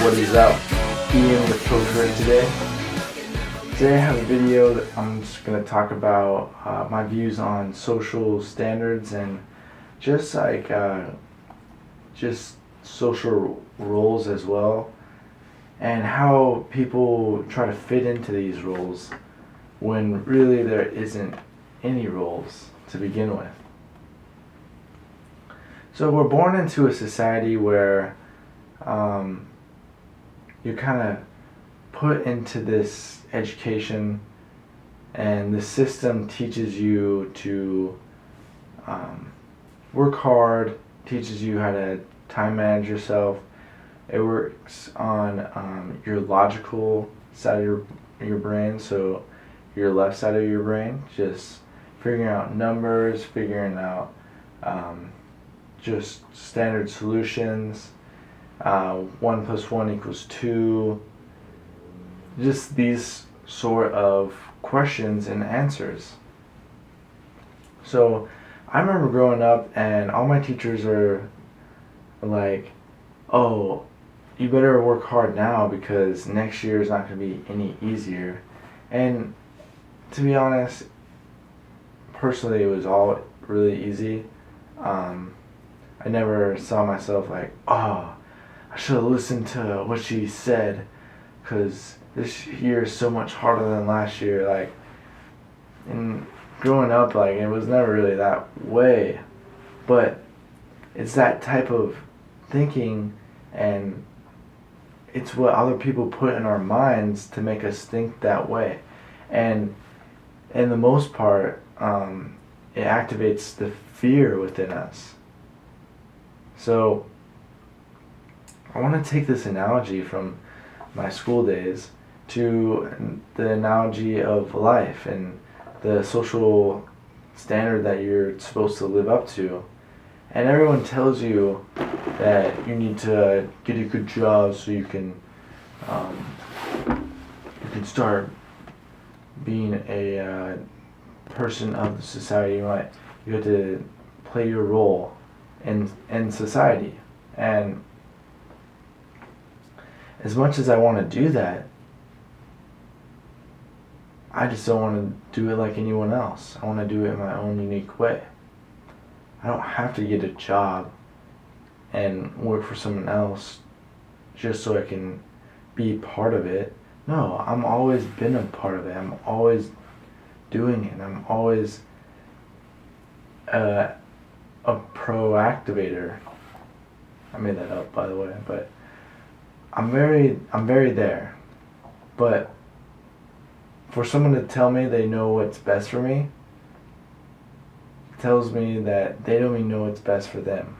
What is up? Ian with Coach Rick today. Today I have a video that I'm just going to talk about my views on social standards and just just social roles as well, and how people try to fit into these roles when really there isn't any roles to begin with. So we're born into a society where you're kind of put into this education, and the system teaches you to work hard, teaches you how to time manage yourself. It works on your logical side of your brain, so your left side of your brain, just figuring out numbers, figuring out just standard solutions, 1 + 1 = 2, just these sort of questions and answers. So I remember growing up and all my teachers are like, oh, you better work hard now because next year is not going to be any easier. And to be honest, personally, it was all really easy. I never saw myself like, oh, I should have listened to what she said because this year is so much harder than last year. Like, and growing up, like, it was never really that way. But it's that type of thinking, and it's what other people put in our minds to make us think that way. And in the most part, it activates the fear within us. So I want to take this analogy from my school days to the analogy of life and the social standard that you're supposed to live up to. And everyone tells you that you need to get a good job so you can start being a person of the society. You have to play your role in society. And as much as I want to do that, I just don't want to do it like anyone else. I want to do it in my own unique way. I don't have to get a job and work for someone else just so I can be part of it. No, I'm always been a part of it. I'm always doing it. I'm always a proactivator. I made that up, by the way, but I'm very there. But for someone to tell me they know what's best for me tells me that they don't even know what's best for them.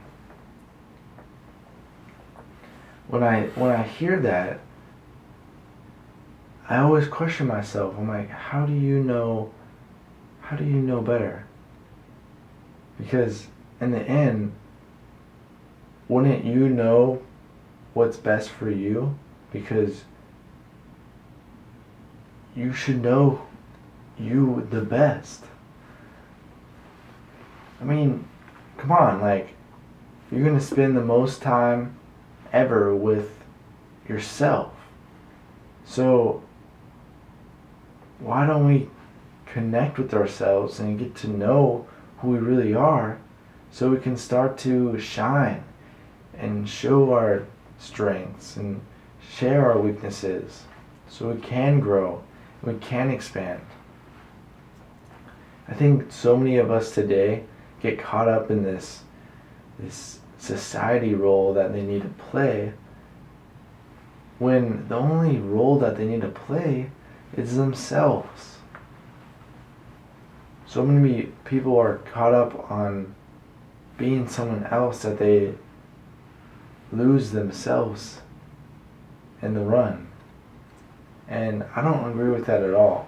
When I hear that, I always question myself. I'm like, how do you know better? Because in the end, wouldn't you know what's best for you? Because you should know you the best. I mean, come on, like, you're gonna spend the most time ever with yourself. So why don't we connect with ourselves and get to know who we really are, so we can start to shine and show our strengths and share our weaknesses, so we can grow, we can expand. I think so many of us today get caught up in this society role that they need to play, when the only role that they need to play is themselves. So many people are caught up on being someone else that they lose themselves in the run. And I don't agree with that at all.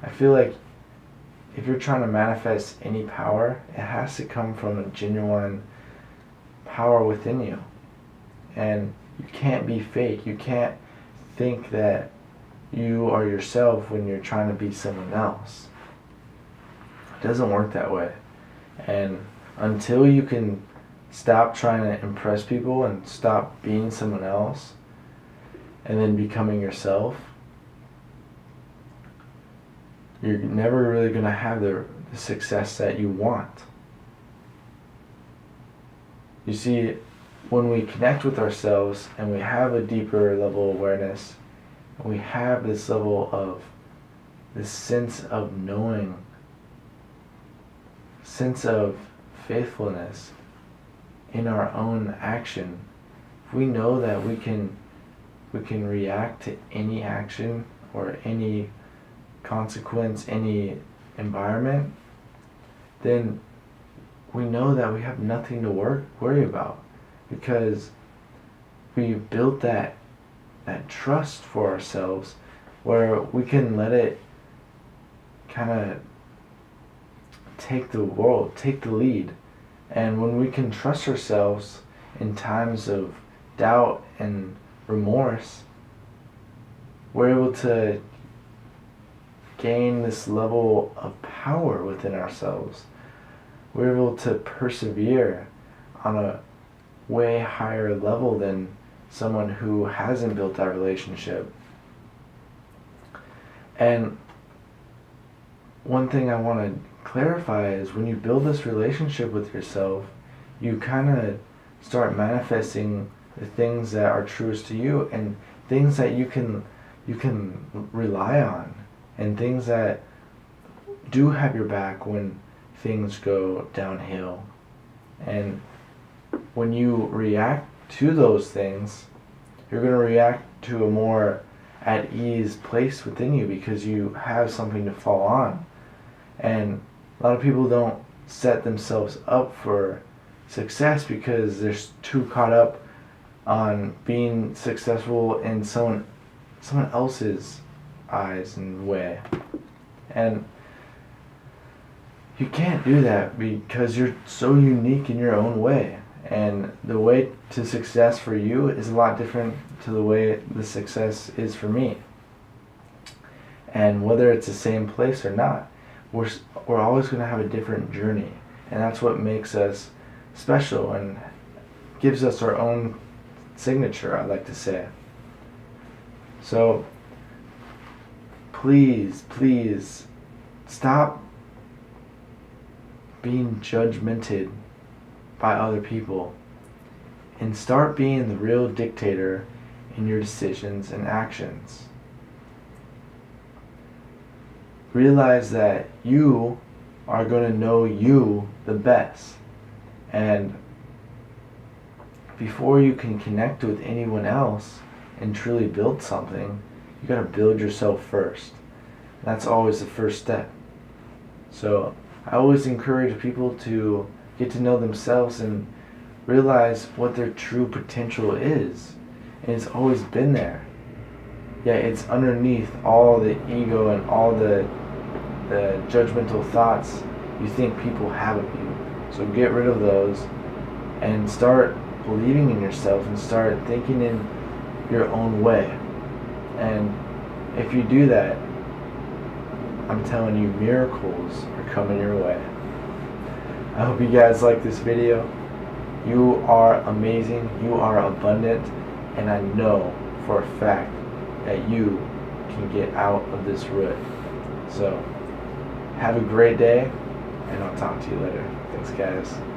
I feel like if you're trying to manifest any power, it has to come from a genuine power within you. And you can't be fake. You can't think that you are yourself when you're trying to be someone else. It doesn't work that way. And until you can stop trying to impress people and stop being someone else, and then becoming yourself, you're never really going to have the success that you want. You see, when we connect with ourselves and we have a deeper level of awareness, and we have this level of this sense of knowing, sense of faithfulness in our own action, if we know that we can react to any action or any consequence, any environment, then we know that we have nothing to worry about, because we've built that trust for ourselves where we can let it kind of take the world, take the lead. And when we can trust ourselves in times of doubt and remorse, we're able to gain this level of power within ourselves. We're able to persevere on a way higher level than someone who hasn't built that relationship. And one thing I want to clarify is when you build this relationship with yourself, you kind of start manifesting the things that are truest to you, and things that you can rely on, and things that do have your back when things go downhill. And when you react to those things, you're going to react to a more at ease place within you, because you have something to fall on. And a lot of people don't set themselves up for success because they're too caught up on being successful in someone else's eyes and way. And you can't do that because you're so unique in your own way. And the way to success for you is a lot different to the way the success is for me. And whether it's the same place or not, we're always going to have a different journey. And that's what makes us special and gives us our own signature, I like to say. So please stop being judgmented by other people and start being the real dictator in your decisions and actions. Realize that you are going to know you the best, and before you can connect with anyone else and truly build something, you got to build yourself first. That's always the first step. So I always encourage people to get to know themselves and realize what their true potential is. And it's always been there. Yeah, it's underneath all the ego and all the judgmental thoughts you think people have of you. So get rid of those and start believing in yourself and start thinking in your own way. And if you do that, I'm telling you, miracles are coming your way. I hope you guys like this video. You are amazing, you are abundant, and I know for a fact that you can get out of this rut. So have a great day, and I'll talk to you later. Thanks, guys.